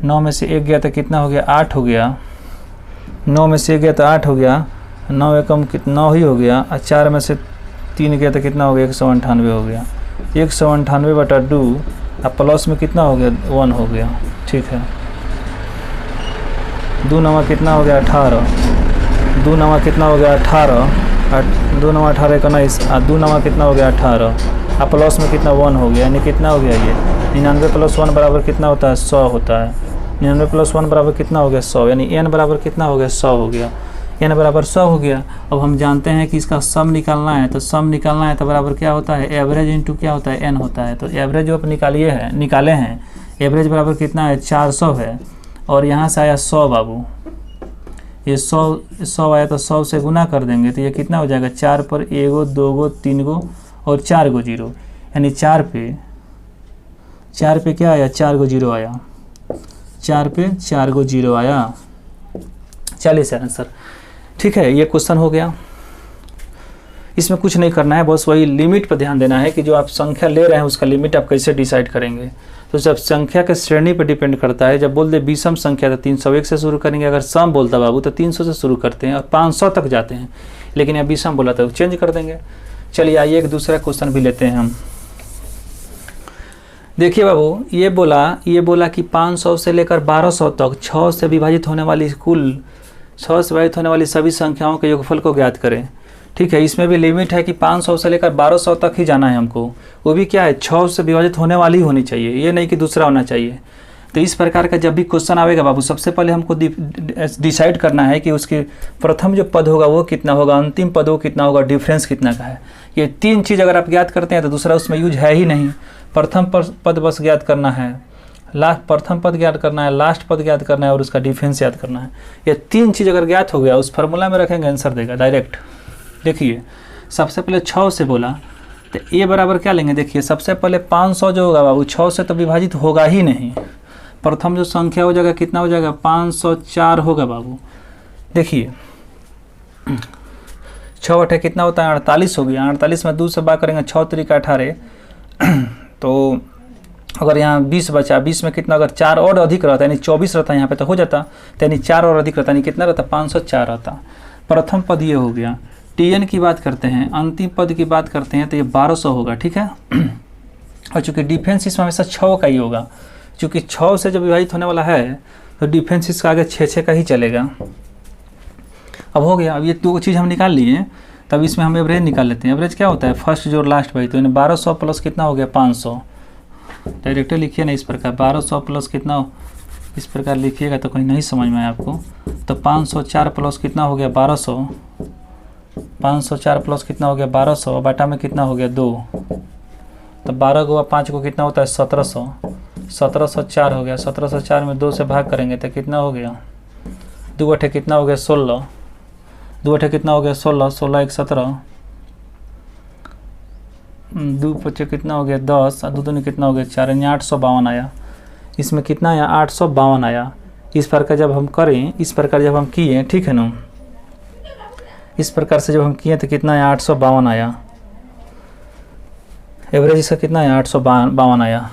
9 में से 1 गया तो कितना हो गया 8 हो गया, 9 में से 1 गया तो 8 हो गया, 9 एकम 9 ही हो गया, और 4 में से 3 गया तो कितना हो गया 198 हो गया, 198 बटा 2, अब प्लस में कितना हो गया 1 हो गया। ठीक है, 2 9 कितना हो गया 18, 2 9 कितना हो गया 18, 2 9 18 19, 2 9 कितना हो गया 18, अब प्लस में कितना 1 हो गया, यानी कितना हो गया ये 99 प्लस 1 बराबर कितना होता है 100 होता है। 99 प्लस 1 बराबर कितना हो गया 100, यानी n बराबर कितना हो गया 100 हो गया, n बराबर 100 हो गया। अब हम जानते हैं कि इसका सम निकालना है, तो सम निकालना है तो बराबर क्या होता है एवरेज इंटू क्या होता है n होता है। तो एवरेज जो आप निकाले हैं एवरेज बराबर कितना है 400 है, और यहाँ से आया 100 बाबू, ये 100 आया तो 100 से गुना कर देंगे तो ये कितना हो जाएगा 4 पर 1 गो 2 गो 3 गो और 4 गो 0, यानी 4 पे क्या आया 4 गो 0 आया, 4 पे 4 गो 0 आया। चलिए सर आंसर। ठीक है, ये क्वेश्चन हो गया। इसमें कुछ नहीं करना है, बस वही लिमिट पर ध्यान देना है कि जो आप संख्या ले रहे हैं उसका लिमिट आप कैसे डिसाइड करेंगे। तो जब संख्या के श्रेणी पर डिपेंड करता है, जब बोल दे विषम संख्या तो 301 से शुरू करेंगे, अगर सम बोलता बाबू तो 300 से शुरू करते हैं और 500 तक जाते हैं, लेकिन यहाँ विषम बोला तो चेंज कर देंगे। चलिए आइए एक दूसरा क्वेश्चन भी लेते हैं हम। देखिए बाबू, ये बोला कि 500 से लेकर 1200 तक 6 से विभाजित होने वाली सभी संख्याओं के योगफल को ज्ञात करें। ठीक है, इसमें भी लिमिट है कि 500 से लेकर 1200 तक ही जाना है हमको, वो भी क्या है 6 से विभाजित होने वाली होनी चाहिए, ये नहीं कि दूसरा होना चाहिए। तो इस प्रकार का जब भी क्वेश्चन आएगा बाबू, सबसे पहले हमको डिसाइड करना है कि उसके प्रथम जो पद होगा वो कितना होगा, अंतिम पद वो कितना होगा, डिफरेंस कितना का है। ये 3 चीज़ अगर आप ज्ञात करते हैं तो दूसरा उसमें यूज है ही नहीं। प्रथम पद बस ज्ञात करना है, प्रथम पद ज्ञात करना है, लास्ट पद ज्ञात करना है और उसका डिफरेंस याद करना है। ये 3 चीज़ अगर ज्ञात हो गया उस फार्मूला में रखेंगे आंसर देगा डायरेक्ट। देखिए सबसे पहले 6 से बोला तो ए बराबर क्या लेंगे, देखिए सबसे पहले 500 जो होगा बाबू 6 से तो विभाजित होगा ही नहीं। प्रथम जो संख्या हो जाएगा कितना हो जाएगा 504 होगा बाबू। देखिए 6 बटे कितना होता है 48 हो गया, 48 में 2 से बात करेंगे 6 तरीका 18 तो अगर यहाँ 20 बचा, 20 में कितना अगर 4 और अधिक रहता यानी 24 रहता यहाँ पे तो हो जाता, तो यानी 4 और अधिक रहता यानी कितना रहता 504 रहता। प्रथम पद ये हो गया। टीएन की बात करते हैं, अंतिम पद की बात करते हैं तो ये 1200 होगा। ठीक है, और चूँकि डिफेंस इसमें हमेशा 6 का ही होगा, चूँकि 6 से जब विभाजित होने वाला है तो डिफेंस इसका आगे 6 का ही चलेगा। अब हो गया, अब ये 2 चीज़ हम निकाल लिए, तब इसमें हम एवरेज निकाल लेते हैं। एवरेज क्या होता है फर्स्ट जो लास्ट बाई, तो यानी 1200 प्लस कितना हो गया 500। डायरेक्टली लिखिए ना इस प्रकार, 1200 प्लस कितना इस प्रकार लिखिएगा तो कहीं नहीं समझ में आए आपको। तो 504 प्लस कितना हो गया 1200, 504 प्लस कितना हो गया 1200, बाटा में कितना हो गया 2, तो 12 को 5 को कितना होता है 1700, 1704 हो गया। 1704 में 2 से भाग करेंगे तो कितना हो गया 2 अठे कितना हो गया 16, 2 अठे कितना हो गया 16, 16 एक 17, 2 पचे कितना हो गया 10, 2 दूनी कितना हो गया 4, यानी 852 आया। इसमें कितना आया 852 आया। इस प्रकार जब हम करें, इस प्रकार जब हम किए, ठीक है ना, इस प्रकार से जब हम किए तो कितना आया 852 आया। एवरेज इसका कितना है 852 आया।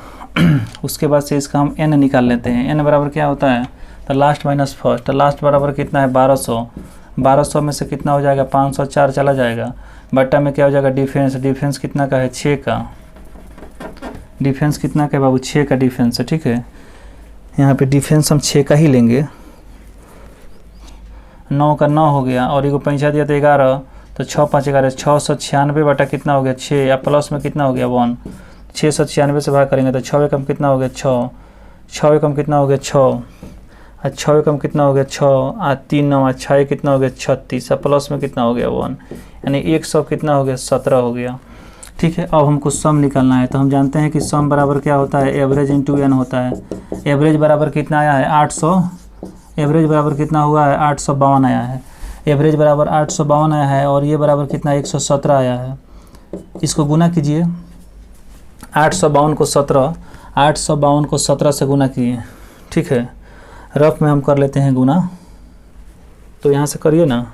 उसके बाद से इसका हम n निकाल लेते हैं। n बराबर क्या होता है, तो लास्ट माइनस फर्स्ट। तो लास्ट बराबर कितना है 1200, 1200 में से कितना हो जाएगा 504 चला जाएगा, बट्टा में क्या हो जाएगा डिफेंस, डिफेंस कितना का है 6 का, डिफेंस कितना का है बाबू 6 का डिफेंस है, ठीक है। यहाँ पे डिफेंस हम 6 का ही लेंगे। 9 का 9 हो गया और एगो पैंचा दिया तो 11, तो 6 5 11, 696 बटा कितना हो गया 6, या प्लस में कितना हो गया 1, 696 से भाग करेंगे तो 6 एकम कितना हो गया 6, 6 एकम कितना हो गया 6, और 6 एकम कितना हो गया 6, और 3 9 6 कितना हो गया 36, और प्लस में कितना हो गया 1, यानी 100 कितना हो गया 17 हो गया, ठीक है। अब हमको सम निकालना है, तो हम जानते हैं कि सम बराबर क्या होता है एवरेज इंटू n होता है। एवरेज बराबर कितना आया है 800, एवरेज बराबर कितना हुआ है 852 आया है। एवरेज बराबर 852 आया है और ये बराबर कितना 117 आया है। इसको गुना कीजिए, 852 को 17, 852 को 17 से गुना किए, ठीक है। रफ में हम कर लेते हैं गुना, तो यहाँ से करिए ना,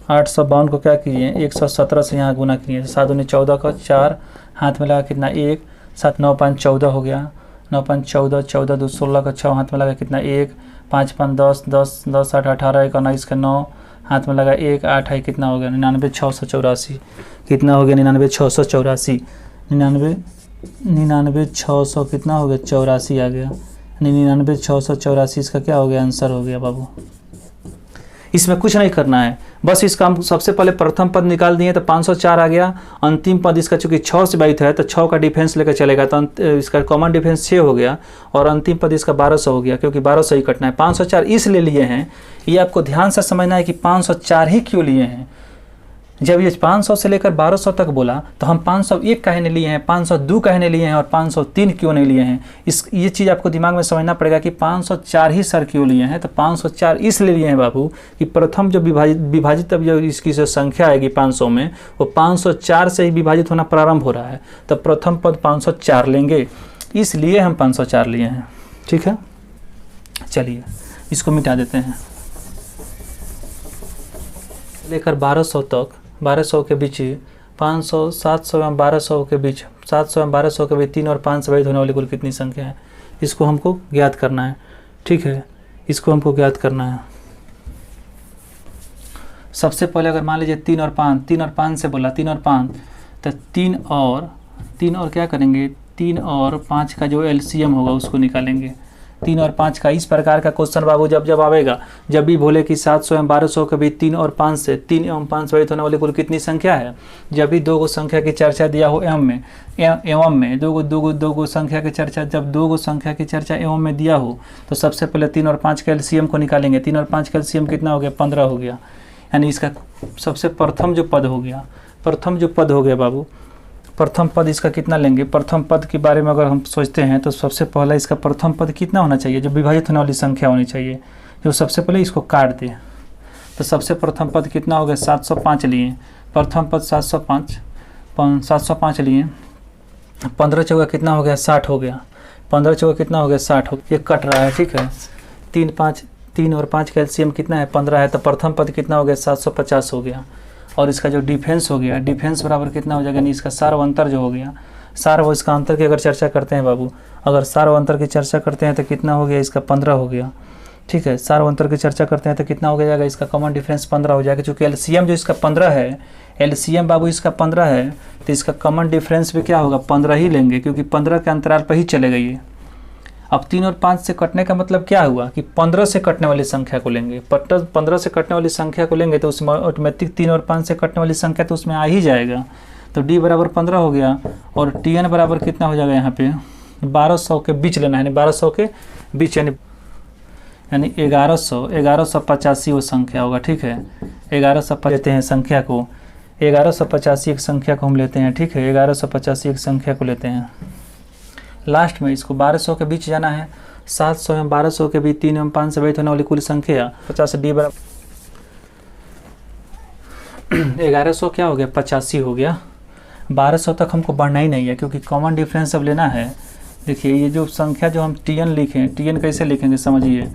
852 को क्या किए 117 से यहाँ गुना किए, 7 दूनी 14 का 4, हाथ में लगा कितना 1, 7 9 5 14 हो गया, 9 5 14, 14 2 16 का 6, हाथ में लगा कितना 1, 5 5 10 10 10 8 18 1 19 का 9, हाथ में लगा 1 8 है कितना हो गया 99 684, कितना हो गया 99 684, 99 600 कितना हो गया 84 आ गया, 99 684 इसका क्या हो गया आंसर हो गया बाबू। इसमें कुछ नहीं करना है, बस इसका हम सबसे पहले प्रथम पद निकाल दिए तो 504 आ गया। अंतिम पद इसका चूंकि 6 से बाइट है तो 6 का डिफेंस लेकर चलेगा, तो इसका कॉमन डिफेंस 6 हो गया और अंतिम पद इसका 1200 हो गया, क्योंकि 1200 ही कटना है। 504 इसलिए लिए हैं, ये आपको ध्यान से समझना है कि 504 ही क्यों लिए हैं। जब ये 500 से लेकर 1200 तक बोला तो हम 501 काहे नहीं लिए हैं, 502 काहे नहीं लिए हैं और 503 क्यों नहीं लिए हैं। ये चीज़ आपको दिमाग में समझना पड़ेगा कि 504 ही सर क्यों लिए हैं। तो 504 इसलिए लिए हैं बाबू कि प्रथम जो विभाजित अब जो इसकी जो संख्या आएगी 500 में, वो 504 से ही विभाजित होना प्रारंभ हो रहा है, तो प्रथम पद 504 लेंगे, इसलिए हम 504 लिए हैं, ठीक है। चलिए इसको मिटा देते हैं। लेकर 1200 तक, 1200 के बीच 500 700 एवं 1200 के बीच, 700 एवं 1200 के बीच 3 और 5 से विभाजित होने वाली कुल कितनी संख्या है, इसको हमको ज्ञात करना है, ठीक है। इसको हमको ज्ञात करना है। सबसे पहले अगर मान लीजिए 3 और 5 से बोला, 3 और 5, तो 3 और क्या करेंगे, 3 और 5 का जो LCM होगा उसको निकालेंगे। 3 और 5 का इस प्रकार का क्वेश्चन बाबू जब आवेगा, जब भी बोले कि 700 एवं 1200 के बीच 3 और 5 से 3 एवं 5 से विभाजित होने वाली कुल कितनी संख्या है, जब भी दो गो संख्या की चर्चा दिया हो एवं में दो गो संख्या की चर्चा, जब दो गो संख्या की चर्चा एवं में दिया हो तो सबसे पहले 3 और 5 का LCM को निकालेंगे। 3 और 5 का LCM कितना हो गया 15 हो गया, यानी इसका सबसे प्रथम जो पद हो गया, प्रथम जो पद हो गया बाबू, प्रथम पद इसका कितना लेंगे। प्रथम पद के बारे में अगर हम सोचते हैं तो सबसे पहला इसका प्रथम पद कितना होना चाहिए, जो विभाजित होने वाली संख्या होनी चाहिए, जो सबसे पहले इसको काट दे। तो सबसे प्रथम पद कितना हो गया 705 लिए, प्रथम पद 705 लिए, 15 चौका कितना हो गया 60 हो गया, 15 चौका कितना हो गया 60 हो, ये कट रहा है, ठीक है। 3 और 5 का LCM कितना है 15 है, तो प्रथम पद कितना हो गया 750 हो गया। और इसका जो डिफेंस हो गया, डिफेंस बराबर कितना हो जाएगा, यानी इसका सार व अंतर जो हो गया, सार व इसका अंतर की अगर चर्चा करते हैं बाबू, अगर सार व अंतर की चर्चा करते हैं तो कितना हो गया इसका 15 हो गया, ठीक है। सार व अंतर की चर्चा करते हैं तो कितना हो जाएगा इसका कॉमन डिफरेंस 15 हो जाएगा। क्योंकि LCM जो इसका 15 है, LCM बाबू इसका 15 है, तो इसका कॉमन डिफरेंस भी क्या होगा 15 ही लेंगे, क्योंकि 15 के अंतराल पर ही चलेगा ये। अब 3 और 5 से कटने का मतलब क्या हुआ कि 15 से कटने वाली संख्या को लेंगे, 15 से कटने वाली संख्या को लेंगे तो उसमें ऑटोमेटिक 3 और 5 से कटने वाली संख्या तो उसमें आ ही जाएगा। तो D बराबर 15 हो गया और TN बराबर कितना हो जाएगा यहाँ पे 1200 के बीच लेना है, यानी 1200 के बीच, यानी 1185 वो संख्या होगा, ठीक है। 1185 लेते हैं संख्या को, 1185 एक संख्या को हम लेते हैं, ठीक है। 1185 एक संख्या को लेते हैं। लास्ट में इसको 1200 के बीच जाना है, 700 एवं 1200 के बीच 3 एवं 5 से विभाजित होने वाली कुल संख्या 50 D बराबर 1100 क्या हो गया 85 हो गया। 1200 तक हमको बढ़ना ही नहीं है क्योंकि कॉमन डिफरेंस अब लेना है। देखिए ये जो संख्या जो हम TN लिखें, TN कैसे लिखेंगे समझिए।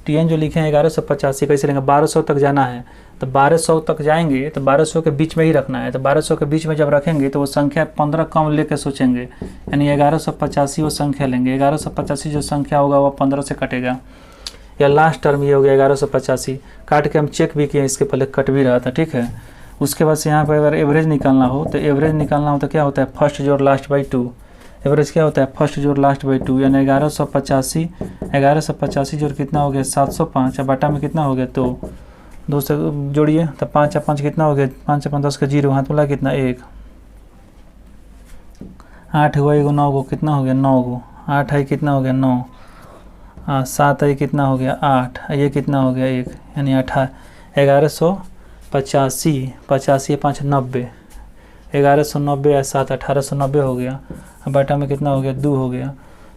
TN जो लिखे हैं 1185 कैसे लेंगे, 1200 तक जाना है तो 1200 तक जाएंगे तो 1200 के बीच में ही रखना है। तो 1200 के बीच में जब रखेंगे तो वो संख्या 15 कम लेके सोचेंगे, यानी 1185 वो संख्या लेंगे। 1185 जो संख्या होगा वो 15 से कटेगा, या लास्ट टर्म ये हो गया 1185। काट के हम चेक भी किए, इसके पहले कट भी रहा था, ठीक है। उसके बाद से यहाँ पर अगर एवरेज निकालना हो तो एवरेज निकालना हो तो क्या होता है, फर्स्ट जोड़ लास्ट बाई 2। एवरेज क्या होता है, फर्स्ट जोड़ लास्ट बाई 2, यानी 1185 जोड़ कितना हो गया 705, बटा में कितना हो गया 2 से जोड़िए तो 5 5 कितना हो गया, 5 5 10 का 0, हाथ मिला कितना 1, 8 हुआ 1 9 कितना हो गया 9 8 है कितना हो गया 9, 7 है कितना हो गया 8, ये कितना हो गया 1, यानी 1185 85 5 90, 1190 या 7 1890 हो गया। बटा में कितना हो गया 2 हो गया,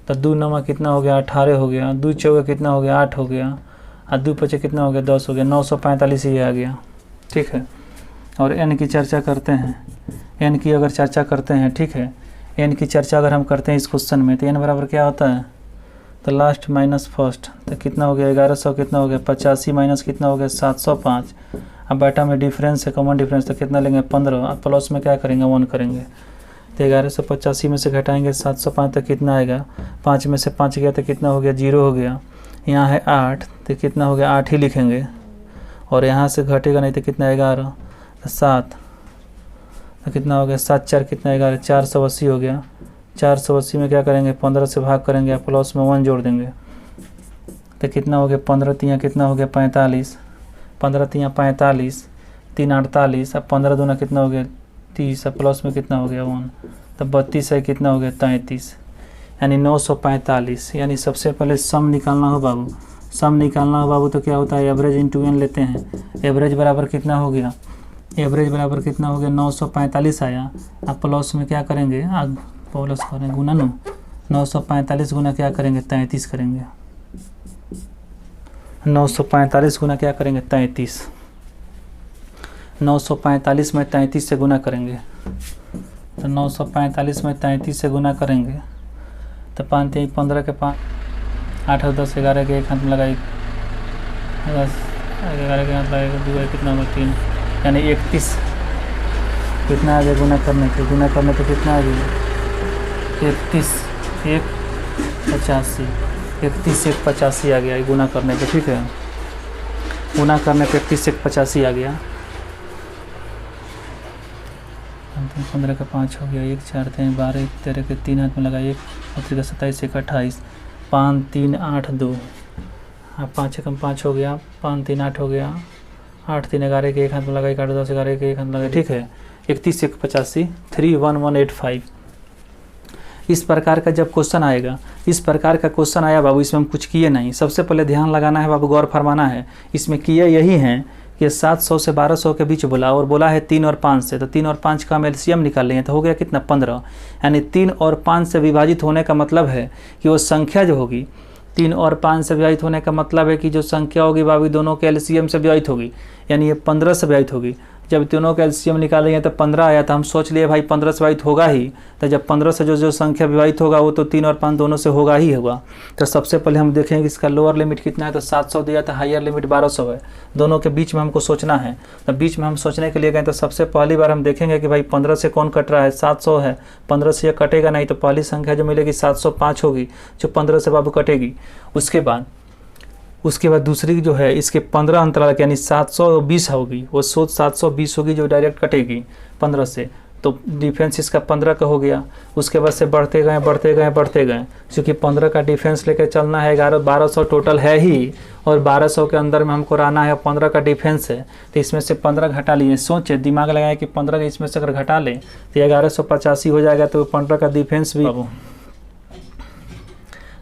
तो 2 9 कितना हो गया 18 हो गया, 2 4 कितना हो गया 8 हो गया, और 2 5 कितना हो गया 10 हो गया, 945 ये आ गया, ठीक है। और n की चर्चा करते हैं, n की अगर चर्चा करते हैं, ठीक है, n की चर्चा अगर हम करते हैं इस क्वेश्चन में तो n बराबर क्या होता है, तो लास्ट माइनस फर्स्ट, तो कितना हो गया 1100 कितना हो गया 85 माइनस कितना हो गया 705। अब बेटा में डिफरेंस है, कॉमन डिफरेंस, तो कितना लेंगे 15, प्लस में क्या करेंगे 1 करेंगे, तो 1185 में से घटाएंगे 705 तक कितना आएगा, 5 में से 5 गया तो कितना हो गया 0 हो गया, यहाँ है 8 तो कितना हो गया 8 ही लिखेंगे, और यहाँ से घटेगा नहीं तो कितना 11 तो 7, तो कितना हो गया 7 4 कितना 11, 480 हो गया। 480 में क्या करेंगे 15 से भाग करेंगे, प्लस में 1 जोड़ देंगे तो कितना हो गया 15 3 कितना हो गया 45, 15 3 45, 3 48, अब 15 दूना कितना हो गया 30, अब प्लस में कितना हो गया 1, तो 32 है कितना हो गया 33, यानी 945। यानी सबसे पहले सम निकालना हो बाबू, सम निकालना हो बाबू तो क्या होता है एवरेज इंटू n लेते हैं। एवरेज बराबर कितना हो गया, एवरेज बराबर कितना हो गया 945 आया। अब प्लस में क्या करेंगे, अब प्लस करेंगे गुना 945 गुना क्या करेंगे 33 करेंगे, 945 गुना क्या करेंगे 33, 945 में 33 से गुना करेंगे, तो 945 में 33 से गुना करेंगे तो 5 3 15 के 5 8 और 10 11 के एक हाथ में लगाए 10 11 के हाथ लगाएगा 2 कितना होगा 3, यानी 31 कितना आ गया गुना करने पे, गुना करने पे कितना आ गया 31 1 85, 31 1 85 आ गया गुना करने पे, ठीक है। गुना करने पे 31 1 85 आ गया, 15 का 5 हो गया, 1 4 3 12 13 के 3 हाथ में लगा 1 और 3 का 27 1 28, 5 3 8 2, हाँ 5 कम 5 हो गया, 5 3 8 हो गया, 8 3 11 के एक हाथ में लगा 1 8 10 11 के एक हाथ में लगा, ठीक है। 31 1 85 31185। इस प्रकार का जब क्वेश्चन आएगा, इस प्रकार का क्वेश्चन आया बाबू, इसमें हम कुछ किए नहीं। सबसे पहले ध्यान लगाना है बाबू, गौर फरमाना है, इसमें किए यही हैं कि 700 से 1200 के बीच बोला और बोला है 3 और 5 से, तो 3 और 5 का हम एलसीएम निकाल लेंगे तो हो गया कितना 15, यानी 3 और 5 से विभाजित होने का मतलब है कि वो संख्या जो होगी 3 और 5 से विभाजित होने का मतलब है कि जो संख्या होगी बाबू दोनों के एलसीएम से विभाजित होगी, यानी ये 15 से विभाजित होगी। जब तीनों का एलसीएम निकालेंगे तो 15 आया, तो हम सोच लिए भाई 15 से विभाजित होगा ही, तो जब 15 से जो संख्या विभाजित होगा वो तो 3 और 5 दोनों से होगा ही होगा। तो सबसे पहले हम देखेंगे इसका लोअर लिमिट कितना है, तो 700 दिया था, हायर लिमिट 1200 है, दोनों के बीच में हमको सोचना है। तो बीच में हम सोचने के लिए गए तो सबसे पहली बार हम देखेंगे कि भाई 15 से कौन कट रहा है, 700 है, 15 से यह कटेगा नहीं, तो पहली संख्या जो मिलेगी 705 होगी जो 15 से बाबू कटेगी। उसके बाद दूसरी जो है इसके 15 अंतराल यानी 720 होगी, वो 720 होगी जो डायरेक्ट कटेगी 15 से, तो डिफरेंस इसका 15 का हो गया। उसके बाद से बढ़ते गए क्योंकि 15 का डिफरेंस लेकर चलना है, 1200 टोटल है ही और 1200 के अंदर में हमको रहना है, 15 का डिफरेंस है तो इसमें से 15 घटा लिए। सोचे दिमाग लगाए कि 15 इसमें से अगर घटा लें तो 1185 हो जाएगा, तो 15 का डिफरेंस भी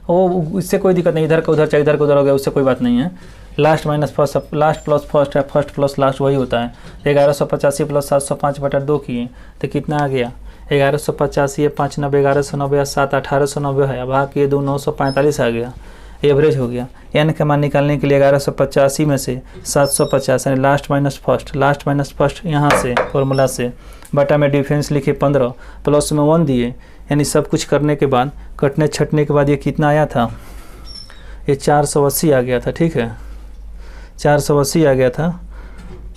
वो इससे कोई दिक्कत नहीं, इधर का उधर चाहे इधर का उधर हो गया उससे कोई बात नहीं है। Last minus first, last plus first है, फर्स्ट प्लस लास्ट वही होता है। 1185 प्लस 705 बटा 2 किए तो कितना आ गया 1185 5 90 1190 7 1890 है, अब भाग किए 2 945 आ गया। एवरेज हो गया। एन का मान निकालने के लिए 1185 में से 750 यानी लास्ट माइनस फर्स्ट यहाँ से फॉर्मूला से बटा में डिफरेंस लिखे 15 प्लस में 1 दिए, यानी सब कुछ करने के बाद कटने छटने के बाद ये कितना आया था, ये 480 आ गया था। ठीक है, 480 आ गया था,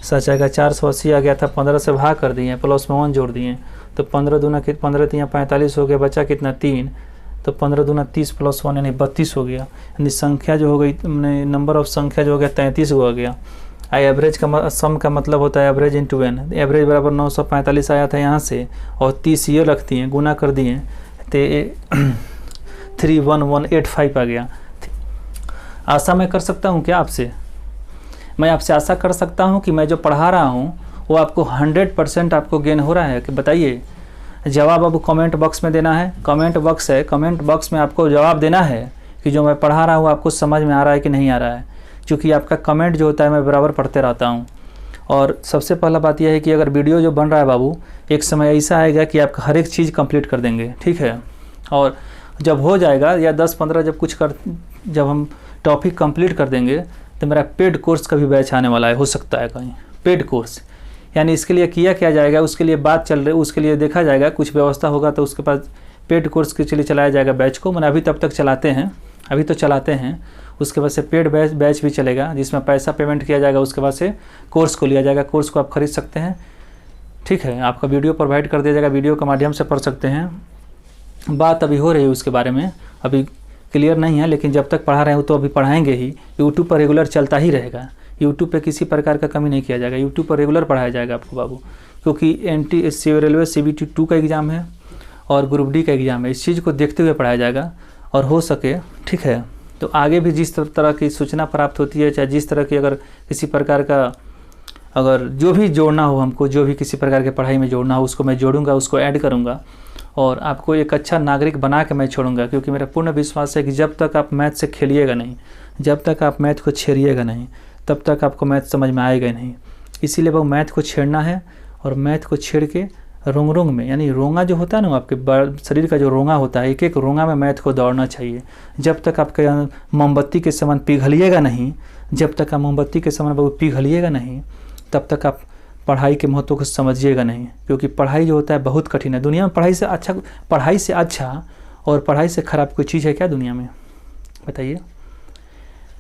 सच आएगा 480 आ गया था। 15 से भाग कर दिए, प्लस में 1 जोड़ दिए, तो 15 दूना 45 हो गया, बचा कितना 3, तो 15 दूना 30 प्लस 1 यानी 32 हो गया। यानी संख्या जो हो गई, नंबर ऑफ संख्या जो हो गया 33 हो गया। एवरेज का सम का मतलब होता है एवरेज इंटू एन। एवरेज बराबर 945 आया था यहाँ से, और 30 ये रखती हैं, गुना कर दिए तो 31185 आ गया। आशा मैं कर सकता हूँ क्या आपसे, मैं आपसे आशा कर सकता हूँ कि मैं जो पढ़ा रहा हूँ वो आपको 100% आपको गेन हो रहा है कि बताइए। जवाब आपको कमेंट बॉक्स में देना है, कमेंट बॉक्स है, कमेंट बॉक्स में आपको जवाब देना है कि जो मैं पढ़ा रहा हूँ आपको समझ में आ रहा है कि नहीं आ रहा है। क्योंकि आपका कमेंट जो होता है मैं बराबर पढ़ते रहता हूँ। और सबसे पहला बात यह है कि अगर वीडियो जो बन रहा है बाबू, एक समय ऐसा आएगा कि आप हर एक चीज़ कंप्लीट कर देंगे। ठीक है, और जब हो जाएगा या 10-15 जब हम टॉपिक कंप्लीट कर देंगे तो मेरा पेड कोर्स का भी बैच आने वाला है, हो सकता है कहीं पेड कोर्स। यानी इसके लिए क्या जाएगा, उसके लिए बात चल रही, उसके लिए देखा जाएगा, कुछ व्यवस्था होगा तो उसके पास पेड कोर्स के लिए चलाया जाएगा बैच को। मैंने अभी तब तक चलाते हैं, अभी तो चलाते हैं। उसके बाद से पेड बैच भी चलेगा जिसमें पैसा पेमेंट किया जाएगा, उसके बाद से कोर्स को लिया जाएगा। कोर्स को आप खरीद सकते हैं। ठीक है, आपका वीडियो प्रोवाइड कर दिया जाएगा, वीडियो के माध्यम से पढ़ सकते हैं। बात अभी हो रही है उसके बारे में, अभी क्लियर नहीं है, लेकिन जब तक पढ़ा रहे हो तो अभी पढ़ाएंगे ही। यूट्यूब पर रेगुलर चलता ही रहेगा, यूट्यूब पे किसी प्रकार का कमी नहीं किया जाएगा, यूट्यूब पर रेगुलर पढ़ाया जाएगा आपको बाबू। क्योंकि रेलवे CBT 2 का एग्ज़ाम है और ग्रुप D का एग्ज़ाम है, इस चीज़ को देखते हुए पढ़ाया जाएगा। और हो सके, ठीक है, तो आगे भी जिस तरह की सूचना प्राप्त होती है, चाहे जिस तरह की अगर किसी प्रकार का अगर जो भी जोड़ना हो हमको, जो भी किसी प्रकार के पढ़ाई में जोड़ना हो उसको मैं जोड़ूंगा, उसको ऐड करूंगा और आपको एक अच्छा नागरिक बना के मैं छोड़ूंगा। क्योंकि मेरा पूर्ण विश्वास है कि जब तक आप मैथ से खेलिएगा नहीं, जब तक आप मैथ को छेड़िएगा नहीं, तब तक आपको मैथ समझ में आएगा नहीं। इसीलिए वो मैथ को छेड़ना है, और मैथ को छेड़ के रोंग में, यानी रोंगा जो होता है ना, आपके शरीर का जो रोंगा होता है, एक एक रोंगा में मैथ को दौड़ना चाहिए। जब तक आपके मोमबत्ती के समान पिघलिएगा नहीं, जब तक आप मोमबत्ती के समान वो पिघलिएगा नहीं, तब तक आप पढ़ाई के महत्व को समझिएगा नहीं। क्योंकि पढ़ाई जो होता है बहुत कठिन है। दुनिया में पढ़ाई से अच्छा और पढ़ाई से ख़राब कोई चीज़ है क्या दुनिया में, बताइए।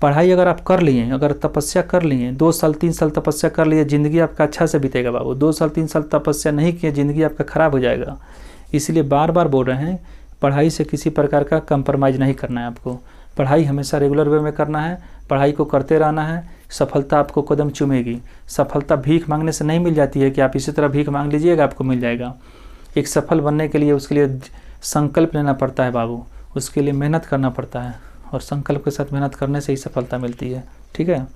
पढ़ाई अगर आप कर लिए, अगर तपस्या कर लिए, 2 साल 3 साल तपस्या कर लिए, ज़िंदगी आपका अच्छा से बीतेगा बाबू। 2 साल 3 साल तपस्या नहीं किए, ज़िंदगी आपका ख़राब हो जाएगा। इसलिए बार बार बोल रहे हैं, पढ़ाई से किसी प्रकार का कंप्रोमाइज़ नहीं करना है आपको। पढ़ाई हमेशा रेगुलर वे में करना है, पढ़ाई को करते रहना है। सफलता आपको कदम चूमेगी। सफलता भीख मांगने से नहीं मिल जाती है कि आप इसी तरह भीख मांग लीजिएगा आपको मिल जाएगा। एक सफल बनने के लिए उसके लिए संकल्प लेना पड़ता है बाबू, उसके लिए मेहनत करना पड़ता है, और संकल्प के साथ मेहनत करने से ही सफलता मिलती है। ठीक है,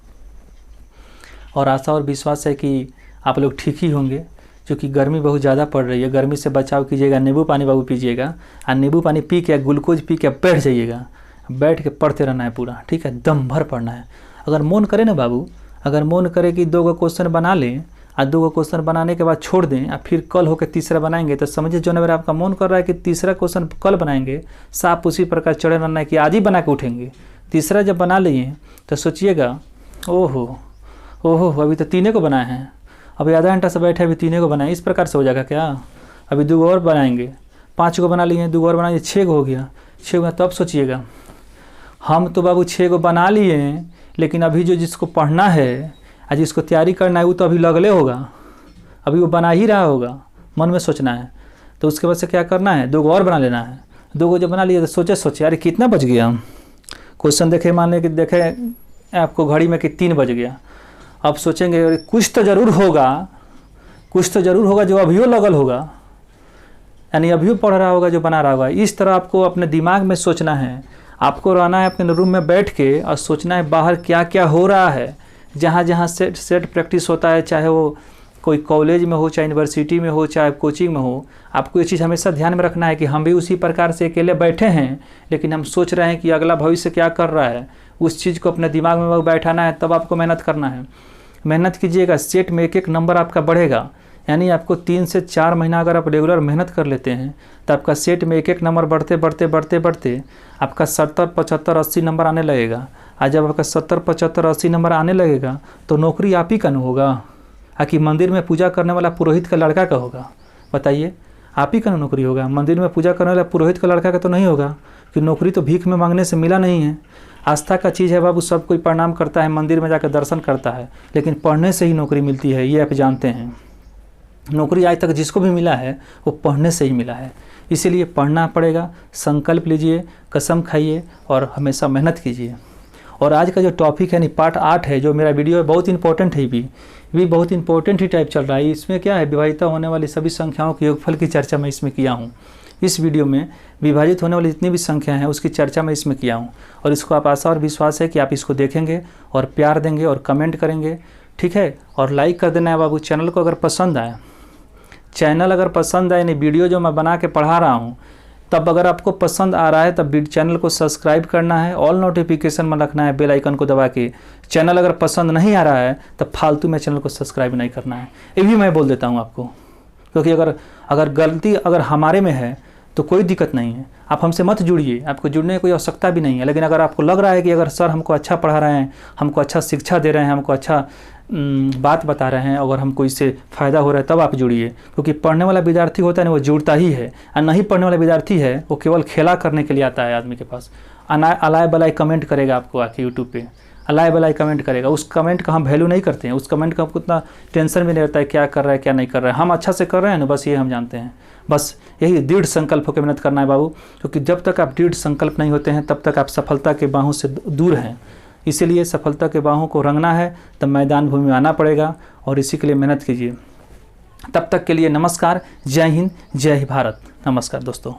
और आशा और विश्वास है कि आप लोग ठीक ही होंगे। क्योंकि गर्मी बहुत ज़्यादा पड़ रही है, गर्मी से बचाव कीजिएगा, नींबू पानी बाबू पीजिएगा, और नींबू पानी पी के ग्लूकोज पी के बैठ जाइएगा, बैठ के पढ़ते रहना है पूरा। ठीक है, दम भर पढ़ना है। अगर मन करे ना बाबू, अगर मन करे कि 2 क्वेश्चन बना लें और 2 क्वेश्चन बनाने के बाद छोड़ दें और फिर कल होकर तीसरा बनाएंगे, तो समझिए जो नंबर आपका मन कर रहा है कि तीसरा क्वेश्चन कल बनाएंगे, साफ उसी प्रकार चढ़े रहना है कि आज ही बना के उठेंगे। तीसरा जब बना लिए तो सोचिएगा, ओहो अभी तो 3 को बनाए हैं, अभी आधा घंटा से बैठे अभी 3 को बनाए, इस प्रकार से हो जाएगा क्या। अभी 2 और बनाएंगे, 5 को बना लिए, 2 और बनाइए, 6 हो गया, 6 हो गया, तब सोचिएगा। हम तो बाबू 6 को बना लिए हैं, लेकिन अभी जो जिसको पढ़ना है और जिसको तैयारी करना है वो तो अभी लगले होगा, अभी वो बना ही रहा होगा, मन में सोचना है। तो उसके बाद से क्या करना है, 2 और बना लेना है। 2 जब बना लिए तो सोचे अरे कितना बज गया, क्वेश्चन देखे, मान लें कि देखे आपको घड़ी में कि 3 बज गया। अब सोचेंगे अरे कुछ तो ज़रूर होगा जो अभियो लगल होगा, यानी अभियो पढ़ रहा होगा जो बना रहा होगा। इस तरह आपको अपने दिमाग में सोचना है। आपको रहना है अपने रूम में बैठ के और सोचना है बाहर क्या क्या हो रहा है, जहाँ जहाँ सेट प्रैक्टिस होता है, चाहे वो कोई कॉलेज में हो, चाहे यूनिवर्सिटी में हो, चाहे कोचिंग में हो। आपको ये चीज़ हमेशा ध्यान में रखना है कि हम भी उसी प्रकार से अकेले बैठे हैं, लेकिन हम सोच रहे हैं कि अगला भविष्य क्या कर रहा है। उस चीज़ को अपने दिमाग में बैठाना है, तब आपको मेहनत करना है। मेहनत कीजिएगा, सेट में एक नंबर आपका बढ़ेगा। यानी आपको 3 से 4 महीना अगर आप रेगुलर मेहनत कर लेते हैं तो आपका सेट में एक एक नंबर बढ़ते बढ़ते बढ़ते बढ़ते आपका 70, 75, 80 नंबर आने लगेगा। आज जब आपका 70, 75, 80 नंबर आने लगेगा तो नौकरी आप ही का न होगा, आकि मंदिर में पूजा करने वाला पुरोहित का लड़का का होगा? बताइए, आप ही का नौकरी होगा। मंदिर में पूजा करने वाला पुरोहित का लड़का का तो नहीं होगा, कि नौकरी तो भीख में मांगने से मिला नहीं है। आस्था का चीज़ है बाबू, सब कोई प्रणाम करता है, मंदिर में जाकर दर्शन करता है, लेकिन पढ़ने से ही नौकरी मिलती है, ये आप जानते हैं। नौकरी आज तक जिसको भी मिला है वो पढ़ने से ही मिला है। इसीलिए पढ़ना पड़ेगा, संकल्प लीजिए, कसम खाइए और हमेशा मेहनत कीजिए। और आज का जो टॉपिक है नहीं, पार्ट 8 है, जो मेरा वीडियो है, बहुत इंपॉर्टेंट है। भी बहुत इंपॉर्टेंट ही टाइप चल रहा है। इसमें क्या है, विभाजित होने वाली सभी संख्याओं के योगफल की चर्चा मैं इसमें किया हूँ। इस वीडियो में विभाजित होने वाली जितनी भी संख्या हैं उसकी चर्चा मैं इसमें किया हूँ, और इसको आप आशा और विश्वास है कि आप इसको देखेंगे और प्यार देंगे और कमेंट करेंगे, ठीक है। और लाइक कर देना है बाबू। चैनल को अगर पसंद आए, चैनल अगर पसंद आए, नहीं वीडियो जो मैं बना के पढ़ा रहा हूँ, तब अगर आपको पसंद आ रहा है तब चैनल को सब्सक्राइब करना है, ऑल नोटिफिकेशन में रखना है, बेल आइकन को दबा के। चैनल अगर पसंद नहीं आ रहा है तब फालतू में चैनल को सब्सक्राइब नहीं करना है। ये भी मैं बोल देता हूँ आपको, क्योंकि अगर गलती अगर हमारे में है तो कोई दिक्कत नहीं है, आप हमसे मत जुड़िए, आपको जुड़ने की कोई आवश्यकता भी नहीं है। लेकिन अगर आपको लग रहा है कि अगर सर हमको अच्छा पढ़ा रहे हैं, हमको अच्छा शिक्षा दे रहे हैं, हमको अच्छा बात बता रहे हैं, अगर हमको इससे फ़ायदा हो रहा है, तब आप जुड़िए। क्योंकि पढ़ने वाला विद्यार्थी होता है ना, वो जुड़ता ही है, और नहीं पढ़ने वाला विद्यार्थी है वो केवल खेला करने के लिए आता है आदमी के पास। अलाय बलाय कमेंट करेगा आपको आके यूट्यूब पे, अलाय बलाय कमेंट करेगा। उस कमेंट का हम वैल्यू नहीं करते हैं, उस कमेंट का हमको उतना टेंशन भी नहीं रहता है क्या कर रहा है क्या नहीं कर रहा है। हम अच्छा से कर रहे हैं ना, बस ये हम जानते हैं। बस यही दृढ़ संकल्प होकर मेहनत करना है बाबू, क्योंकि जब तक आप दृढ़ संकल्प नहीं होते हैं तब तक आप सफलता के बाहों से दूर हैं। इसीलिए सफलता के बाहों को रंगना है तब मैदान भूमि में आना पड़ेगा, और इसी के लिए मेहनत कीजिए। तब तक के लिए नमस्कार, जय हिंद, जय भारत। नमस्कार दोस्तों।